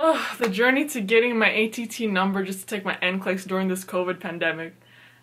The journey to getting my ATT number just to take my NCLEX during this COVID pandemic.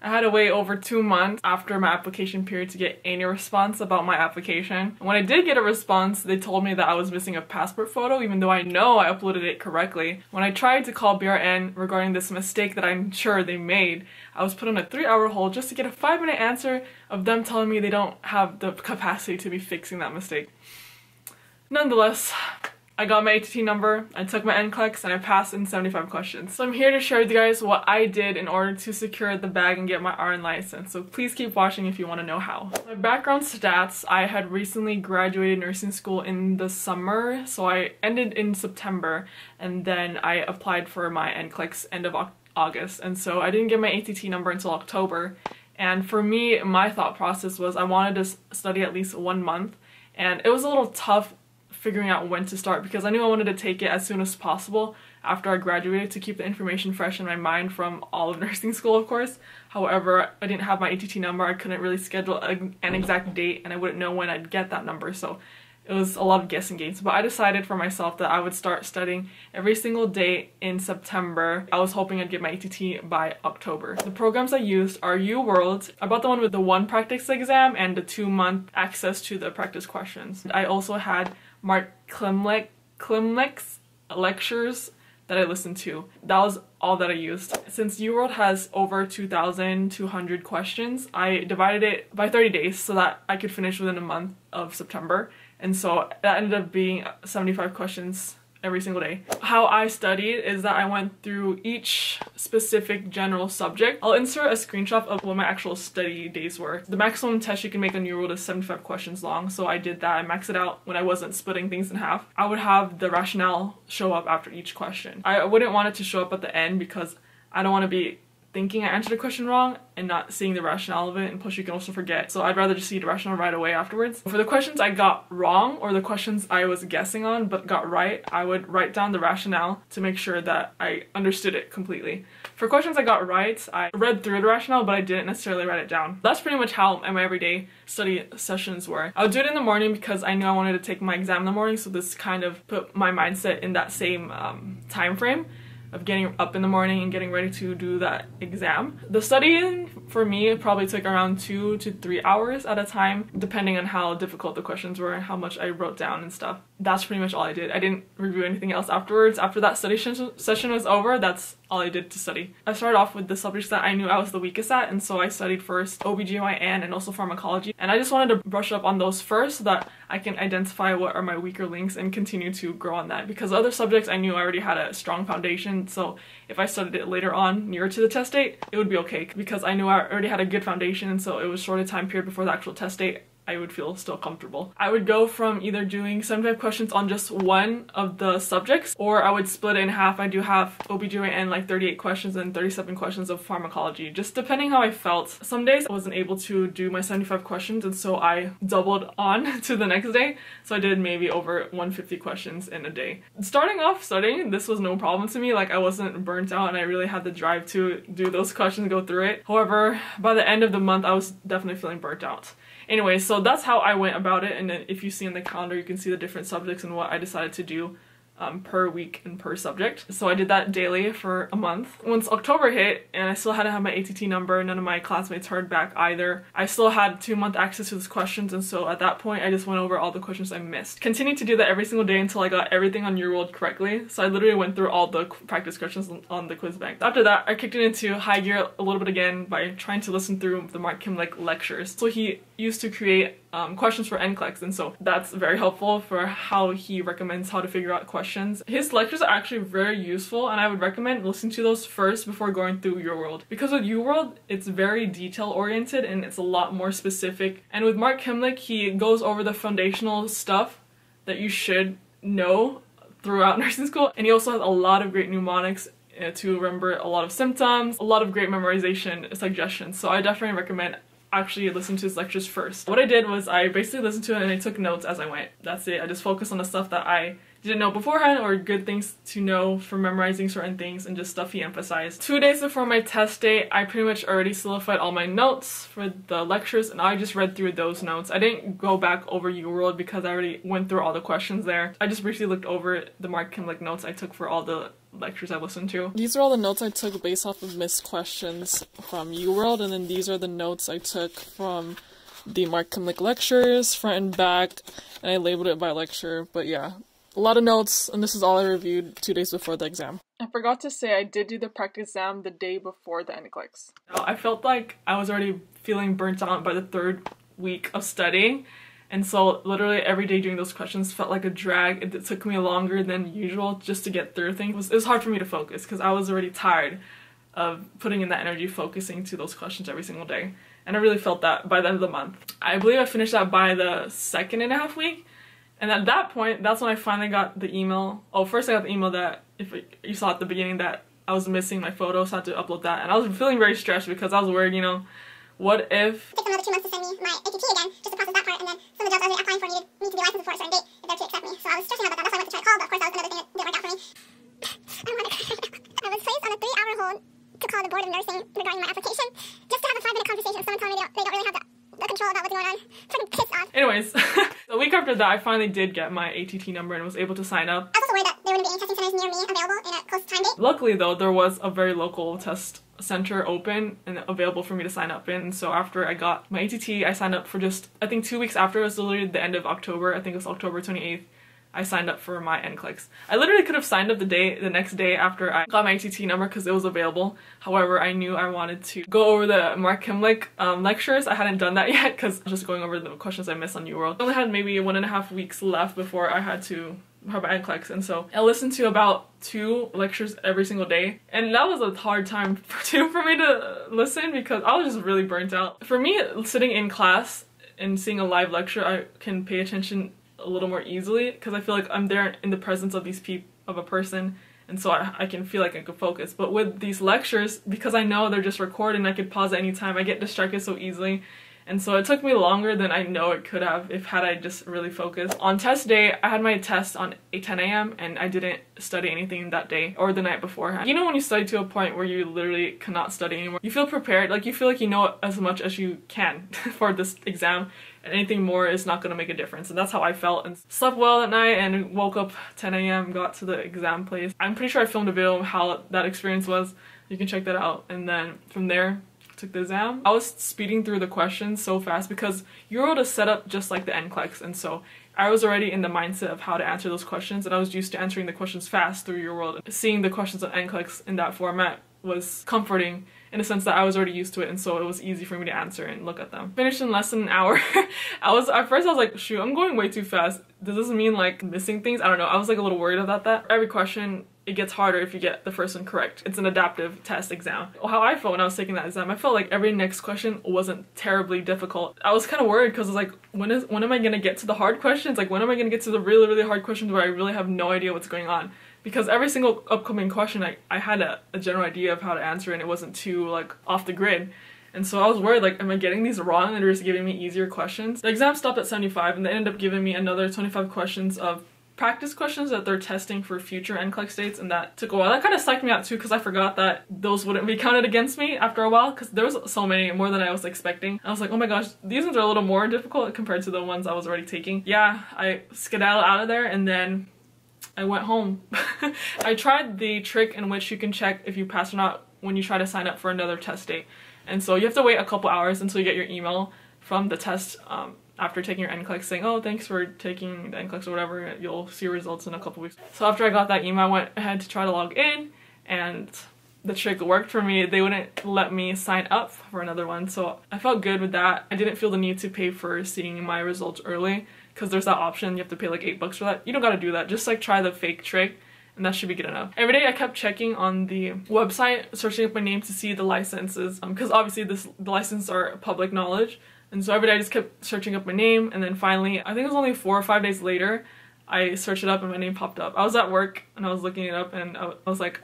I had to wait over 2 months after my application period to get any response about my application. When I did get a response, they told me that I was missing a passport photo, even though I know I uploaded it correctly. When I tried to call BRN regarding this mistake that I'm sure they made, I was put on a 3-hour hold just to get a 5-minute answer of them telling me they don't have the capacity to be fixing that mistake. Nonetheless, I got my ATT number, I took my NCLEX, and I passed in 75 questions. So I'm here to share with you guys what I did in order to secure the bag and get my RN license, so please keep watching if you want to know how. My background stats: I had recently graduated nursing school in the summer, so I ended in September, and then I applied for my NCLEX end of August, and so I didn't get my ATT number until October. And for me, my thought process was I wanted to study at least 1 month, and it was a little tough figuring out when to start because I knew I wanted to take it as soon as possible after I graduated to keep the information fresh in my mind from all of nursing school, of course. However, I didn't have my ATT number, I couldn't really schedule an exact date, and I wouldn't know when I'd get that number, so it was a lot of guessing games. But I decided for myself that I would start studying every single day in September. I was hoping I'd get my ATT by October. The programs I used are UWorld. I bought the one with the 1 practice exam and the 2-month access to the practice questions. I also had Mark Klimeck's lectures that I listened to. That was all that I used. Since UWorld has over 2,200 questions, I divided it by 30 days so that I could finish within a month of September. And so that ended up being 75 questions every single day. How I studied is that I went through each specific general subject. I'll insert a screenshot of what my actual study days were. The maximum test you can make on UWorld is 75 questions long, so I did that. I maxed it out when I wasn't splitting things in half. I would have the rationale show up after each question. I wouldn't want it to show up at the end because I don't want to be thinking I answered a question wrong and not seeing the rationale of it, and plus you can also forget. So I'd rather just see the rationale right away afterwards. For the questions I got wrong, or the questions I was guessing on but got right, I would write down the rationale to make sure that I understood it completely. For questions I got right, I read through the rationale but I didn't necessarily write it down. That's pretty much how my everyday study sessions were. I would do it in the morning because I knew I wanted to take my exam in the morning, so this kind of put my mindset in that same time frame of getting up in the morning and getting ready to do that exam. The studying for me probably took around 2 to 3 hours at a time, depending on how difficult the questions were and how much I wrote down and stuff. That's pretty much all I did. I didn't review anything else afterwards. After that study session was over, that's all I did to study. I started off with the subjects that I knew I was the weakest at, and so I studied first OBGYN and also pharmacology. And I just wanted to brush up on those first so that I can identify what are my weaker links and continue to grow on that. Because other subjects I knew I already had a strong foundation, so if I studied it later on, nearer to the test date, it would be okay. Because I knew I already had a good foundation, and so it was short a time period before the actual test date, I would feel still comfortable. I would go from either doing 75 questions on just one of the subjects, or I would split it in half. I do have OBGYN like 38 questions and 37 questions of pharmacology, just depending how I felt. Some days I wasn't able to do my 75 questions, and so I doubled on to the next day. So I did maybe over 150 questions in a day. Starting off studying, this was no problem to me. Like, I wasn't burnt out and I really had the drive to do those questions, go through it. However, by the end of the month, I was definitely feeling burnt out. Anyway, so that's how I went about it, and then if you see in the calendar, you can see the different subjects and what I decided to do per week and per subject. So I did that daily for a month. Once October hit and I still hadn't had my ATT number, none of my classmates heard back either. I still had 2-month access to those questions, and so at that point I just went over all the questions I missed. Continued to do that every single day until I got everything on UWorld correctly. So I literally went through all the practice questions on the quiz bank. After that, I kicked it into high gear a little bit again by trying to listen through the Mark Klimeck lectures. So he used to create questions for NCLEX, and so that's very helpful for how he recommends how to figure out questions. His lectures are actually very useful, and I would recommend listening to those first before going through UWorld. Because with UWorld, it's very detail oriented and it's a lot more specific. And with Mark Klimeck, he goes over the foundational stuff that you should know throughout nursing school, and he also has a lot of great mnemonics to remember a lot of symptoms, a lot of great memorization suggestions. So I definitely recommend actually listen to his lectures first. What I did was I basically listened to it and I took notes as I went. That's it. I just focused on the stuff that I didn't know beforehand, or good things to know from memorizing certain things and just stuff he emphasized. 2 days before my test date, I pretty much already solidified all my notes for the lectures, and I just read through those notes. I didn't go back over UWorld because I already went through all the questions there. I just briefly looked over the Mark Kimlick notes I took for all the lectures I listened to. These are all the notes I took based off of missed questions from UWorld, and then these are the notes I took from the Mark Kimlick lectures, front and back, and I labeled it by lecture. But yeah, a lot of notes, and this is all I reviewed 2 days before the exam. I forgot to say I did do the practice exam the day before the NCLEX. I felt like I was already feeling burnt out by the 3rd week of studying, and so literally every day doing those questions felt like a drag. It took me longer than usual just to get through things. It was hard for me to focus because I was already tired of putting in that energy focusing to those questions every single day. And I really felt that by the end of the month. I believe I finished that by the 2.5 week. And at that point, that's when I finally got the email. Oh, first I got the email that, if you saw at the beginning, that I was missing my photos, so I had to upload that. And I was feeling very stressed because I was worried, you know, what if... It took them another 2 months to send me my ATT again, just to process that part, and then some of the jobs I was applying for needed me to be licensed before a certain date if they're to accept me. So I was stressing out about that. That's why I went to try to call, but of course that was another thing that didn't work out for me. I was placed on a 3-hour hold to call the board of nursing regarding my application, just to have a 5-minute conversation with someone telling me they don't really have the control about what's going on. Fucking pissed off. Anyways, a week after that, I finally did get my ATT number and was able to sign up. I was also worried that there wouldn't be any testing centers near me available in a close time date. Luckily though, there was a very local test center open and available for me to sign up in. So after I got my ATT, I signed up for just, I think 2 weeks after. It was literally the end of October. I think it was October 28th. I signed up for my NCLEX. I literally could have signed up the next day after I got my ATT number because it was available. However, I knew I wanted to go over the Mark Kimlick lectures. I hadn't done that yet because I was just going over the questions I missed on UWorld. I only had maybe 1.5 weeks left before I had to have my NCLEX, and so I listened to about 2 lectures every single day, and that was a hard time for me to listen because I was just really burnt out. For me, sitting in class and seeing a live lecture, I can pay attention a little more easily because I feel like I'm there in the presence of a person, and so I can feel like I could focus. But with these lectures, because I know they're just recorded and I could pause at any time, I get distracted so easily. And so it took me longer than I know it could have had I just really focused. On test day, I had my test on 10 a.m. and I didn't study anything that day or the night beforehand. You know when you study to a point where you literally cannot study anymore? You feel prepared, like you feel like you know as much as you can for this exam, and anything more is not going to make a difference. And that's how I felt, and slept well at night and woke up 10 a.m., got to the exam place. I'm pretty sure I filmed a video of how that experience was. You can check that out. And then from there, took the exam. I was speeding through the questions so fast because UWorld is set up just like the NCLEX, and so I was already in the mindset of how to answer those questions, and I was used to answering the questions fast through UWorld. Seeing the questions on NCLEX in that format was comforting in a sense that I was already used to it, and so it was easy for me to answer and look at them. Finished in less than an hour. At first I was like, shoot, I'm going way too fast. Does this mean like missing things? I don't know. I was like a little worried about that. Every question, it gets harder if you get the first one correct. It's an adaptive test exam. How I felt when I was taking that exam, I felt like every next question wasn't terribly difficult. I was kind of worried because I was like, when am I gonna get to the hard questions? Like, when am I gonna get to the really, really hard questions where I really have no idea what's going on? Because every single upcoming question, I had a general idea of how to answer, and it wasn't too like off the grid. And so I was worried, like, am I getting these wrong and they're just giving me easier questions? The exam stopped at 75, and they ended up giving me another 25 questions of practice questions that they're testing for future NCLEX dates, and that took a while. That kind of psyched me out too because I forgot that those wouldn't be counted against me after a while because there was so many, more than I was expecting. I was like, oh my gosh, these ones are a little more difficult compared to the ones I was already taking. Yeah, I skedaddled out of there and then I went home. I tried the trick in which you can check if you pass or not when you try to sign up for another test date. And so you have to wait a couple hours until you get your email from the test after taking your NCLEX saying, oh, thanks for taking the NCLEX or whatever, you'll see your results in a couple weeks. So after I got that email, I went ahead to try to log in, and the trick worked for me. They wouldn't let me sign up for another one, so I felt good with that. I didn't feel the need to pay for seeing my results early because there's that option. You have to pay like $8 for that. You don't gotta do that. Just like try the fake trick, and that should be good enough. Every day I kept checking on the website, searching up my name to see the licenses, because obviously the licenses are public knowledge. And so every day I just kept searching up my name, and then finally, I think it was only 4 or 5 days later, I searched it up and my name popped up. I was at work and I was looking it up, and I was like,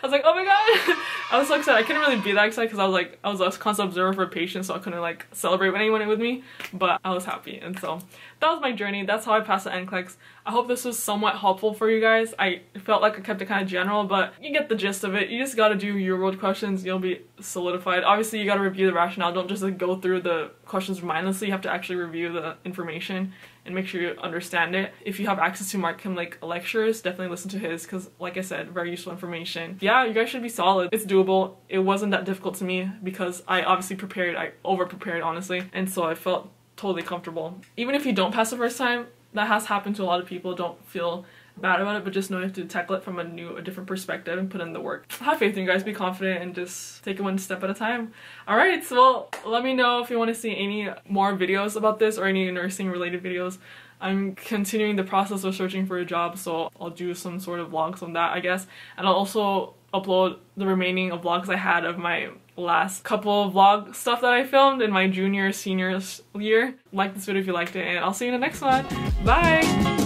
was like, oh my god. I was so excited. I couldn't really be that excited because I was a constant observer for a patient, so I couldn't like celebrate when anyone with me, but I was happy. And so that was my journey. That's how I passed the NCLEX. I hope this was somewhat helpful for you guys. I felt like I kept it kind of general, but you get the gist of it. You just gotta do your world questions, you'll be solidified. Obviously you gotta review the rationale. Don't just like go through the questions mindlessly. You have to actually review the information and make sure you understand it. If you have access to Mark Kimlick lectures, definitely listen to his, because like I said, very useful information. Yeah, you guys should be solid. It's doable. It wasn't that difficult to me because I obviously prepared. I over prepared, honestly, and so I felt totally comfortable. Even if you don't pass the first time, that has happened to a lot of people. Don't feel bad about it, but just know you have to tackle it from a different perspective and put in the work. Have faith in you guys, be confident, and just take it one step at a time. Alright, so well, let me know if you want to see any more videos about this or any nursing related videos. I'm continuing the process of searching for a job, so I'll do some sort of vlogs on that, I guess. And I'll also upload the remaining of vlogs I had of my last couple of vlog stuff that I filmed in my junior, senior year. Like this video if you liked it, and I'll see you in the next one. Bye!